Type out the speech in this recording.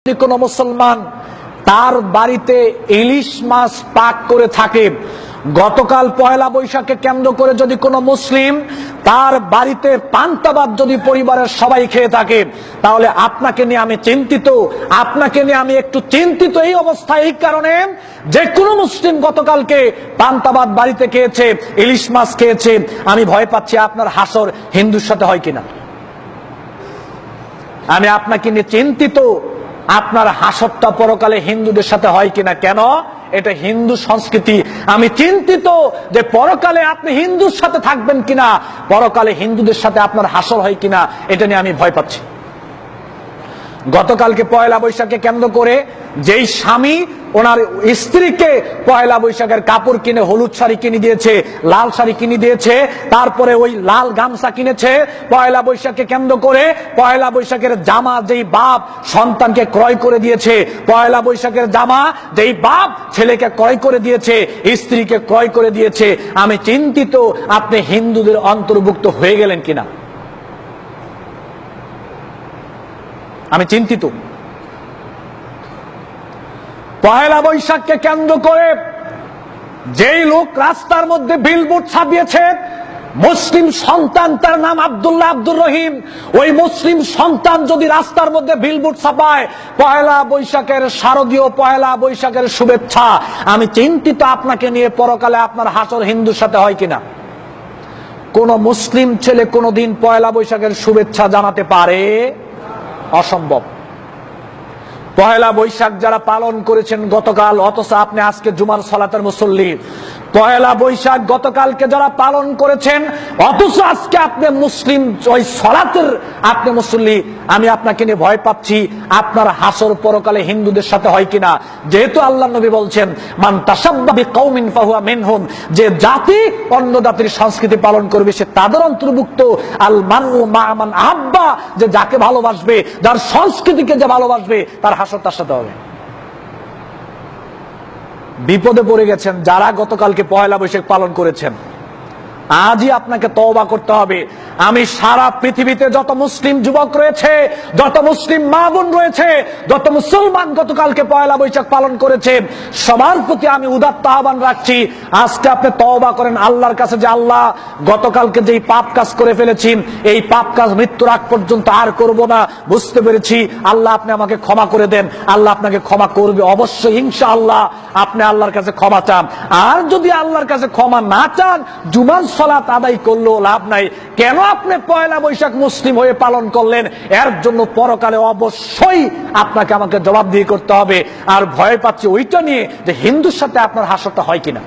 যদি কোনো মুসলমান তার বাড়িতে ইলিশ মাছ পাক করে থাকে, গতকাল পয়লা বৈশাখকে কেন্দ্র করে যদি কোনো মুসলিম তার বাড়িতে পান্তা ভাত যদি পরিবারের সবাই খেয়ে থাকে, তাহলে আপনাকে নিয়ে আমি চিন্তিত, আপনাকে নিয়ে আমি একটু চিন্তিত। এই অবস্থা এই কারণে যে কোনো মুসলিম গতকালকে পান্তা ভাত বাড়িতে খেয়েছে, ইলিশ মাছ খেয়েছে, আমি ভয় পাচ্ছি আপনার হাসর হিন্দুর সাথে হয় কিনা। আমি আপনাকে নিয়ে চিন্তিত, আপনার হাসরটা পরকালে হিন্দুদের সাথে হয় কিনা। কেন? এটা হিন্দু সংস্কৃতি। আমি চিন্তিত যে পরকালে আপনি হিন্দুর সাথে থাকবেন কিনা, পরকালে হিন্দুদের সাথে আপনার হাসর হয় কিনা, এটা নিয়ে আমি ভয় পাচ্ছি। গতকালকে পয়লা বৈশাখকে কেন্দ্র করে যেই স্বামী ওনার স্ত্রীকে পয়লা বৈশাখের কাপড় কিনে, হলুদ শাড়ি কিনে দিয়েছে, লাল শাড়ি কিনে দিয়েছে, তারপরে ওই লাল গামছা কিনেছে পয়লা বৈশাখকে কেন্দ্র করে, পয়লা বৈশাখের জামা যেই বাপ সন্তানকে ক্রয় করে দিয়েছে, পয়লা বৈশাখের জামা যেই বাপ ছেলেকে ক্রয় করে দিয়েছে, স্ত্রীকে ক্রয় করে দিয়েছে, আমি চিন্তিত আপনি হিন্দুদের অন্তর্ভুক্ত হয়ে গেলেন কিনা। আমি চিন্তিত। পয়লা বৈশাখকে কেন্দ্র করে যেই লোক রাস্তার মধ্যে বিলবোর্ড ছাপিয়েছে, মুসলিম সন্তান, তার নাম আব্দুল্লাহ আব্দুর রহিম, ওই মুসলিম সন্তান যদি রাস্তার মধ্যে বিলবোর্ড ছাপায় পয়লা বৈশাখের শারদীয় পয়লা বৈশাখের শুভেচ্ছা, আমি চিন্তিত আপনাকে নিয়ে পরকালে আপনার হাসর হিন্দুর সাথে হয় কিনা। কোন মুসলিম ছেলে কোনদিন পয়লা বৈশাখের শুভেচ্ছা জানাতে পারে? অসম্ভব। পয়লা বৈশাখ যারা পালন করেছেন গতকাল, অথচ আপনি আজকে জুমার সালাতের মুসল্লি। পয়লা বৈশাখ গতকালকে যারা পালন করেছেন, অথচ আজকে আপনি মুসলিম, ওই সালাতের আপনি মুসল্লি। আমি আপনাকে নিয়ে ভয় পাচ্ছি আপনার হাসর পরকালে হিন্দুদের সাথে হয় কিনা। যেহেতু আল্লাহ নবী বলছেন, মান তাশাব্বাহা বিকাউমিন ফাহুয়া মিনহুম, যে জাতি অন্য জাতির সংস্কৃতি পালন করবে সে তাদের অন্তর্ভুক্ত। আল মারউ মা মান আহাব্বা, যে যাকে ভালোবাসবে, যার সংস্কৃতিকে যে ভালোবাসবে, তার হাসর তার সাথে হবে। বিপদে পড়ে গেছেন যারা গতকালকে পয়লা বৈশাখ পালন করেছেন। আজই আপনাকে তওবা করতে হবে। আমি সারা পৃথিবীতে যত মুসলিম যুবক রয়েছে, যত মুসলিম মা বোন রয়েছে, যত মুসলমান গতকালকে পয়লা বৈশাখ পালন করেছেন, সবার প্রতি আমি উদাত্ত আহ্বান রাখছি, আজকে আপনি তওবা করেন আল্লাহর কাছে, যে আল্লাহ গতকালকে যেই পাপ কাজ করে ফেলেছি, এই পাপ কাজ মৃত্যুর আগ পর্যন্ত আর করব না, বুঝতে পেরেছি, আল্লাহ আপনি আমাকে ক্ষমা করে দেন। আল্লাহ আপনাকে ক্ষমা করবে অবশ্যই, ইনশাআল্লাহ। আপনি আল্লাহর কাছে ক্ষমা চান। আর যদি আল্লাহর কাছে ক্ষমা না চান, জুমার সালাত আদায় করলেও লাভ নাই। কেন আপনি পয়লা বৈশাখ মুসলিম হয়ে পালন করলেন, এর জন্য পরকালে অবশ্যই আপনাকে আমাকে জবাবদিহি করতে হবে। আর ভয় পাচ্ছি ওইটা নিয়ে যে হিন্দুর সাথে আপনার হাসরটা হয় কিনা।